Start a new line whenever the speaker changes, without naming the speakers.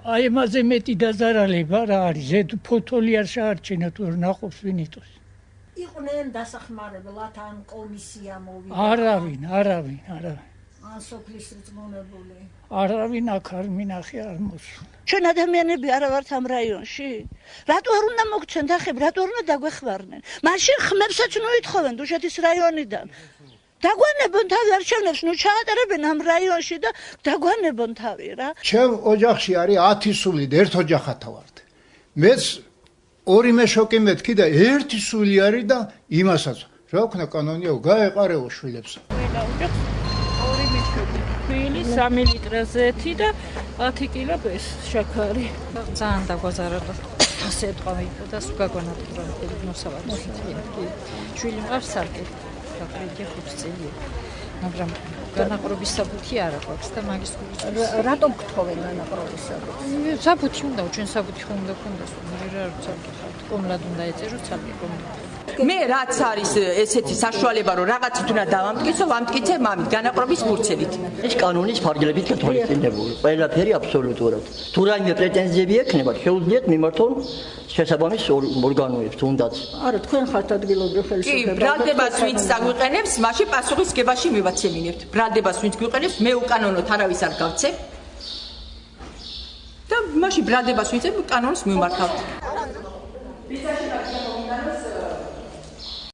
აი ამაზე მეტი დაზარალება რა არის? ზედ ფოთოლი არ შეარჩენა თუ ნახობს ვინ იტოს.
იყვნენ დასახმარებლად ან კომისია მოვიდა.
არავინ.
ან სოფლის რწმუნებული.
არავინ აქ არ მინახე არ მოსულა.
ჩვენ ადამიანები არა ვართ ამ რაიონში? რატო არ უნდა მოგცენ დახები, რატო არ უნდა დაგვეხმარნენ? მაშინ ხმებსაც ნუ ითხოვენ დუშეთის რაიონიდან. დაგვანებონ თავი არჩევნებს ნუ ჩაატარებენ ამ რაიონში და დაგვანებონ თავი რა.
ჩემ ოჯახში არის 10 სული და ერთ ოჯახათა ვართ. მეც ორი მეშოკი მეთქი და ერთი სული არის და იმასაც რა ვქნა კანონიაო გაეყარეო შვილებს.
ორი მეშოკი ქვილი 3 ლიტრა ზეთი და 10 კილო შაქარი.
ძალიან დაგვაზარდა. სიტყვა იყო და სუგაგონატურა მოსავალი. შვილი მყავს სარკე. გაკრიტი 5 წელი. მაგრამ განაყრობის საბუთი არ აქვს და მაგის გულისხმობს.
რატომ გთხოვენ განაყრობის საბუთს?
საბუთი უნდა, ჩვენ საბუთი ხომ უნდა გქონდეს. რა ცალკე კომლად უნდა ეწერო ცალკე კომლად.
მე რაც არის ესეთი საშუალება რომ რაღაცით უნდა დავამტკიცო, ვამტკიცე მამით განაყრობის ფურცელით.
ეს კანონის ფარგლებით გათვალისწინებული. ყველაფერი აბსოლუტურად. თუ რაიმე პრეტენზიები ექნება, შეუძლიათ მიმართონ შესაბამის ორგანოებს თუნდაც.
არა, თქვენ ხართ ადგილობრივ ხელისუფლება.
კი, ბრალდებას ვინც დაგვიყენებს, მაშინ პასუხისგებაში მივაცემინებთ. ბრალდებას ვინც გვიყენებს, მე უკანონოდ არავის არ გავცემ. და მაშინ ბრალდებას ვინც კანონს მიმართავთ.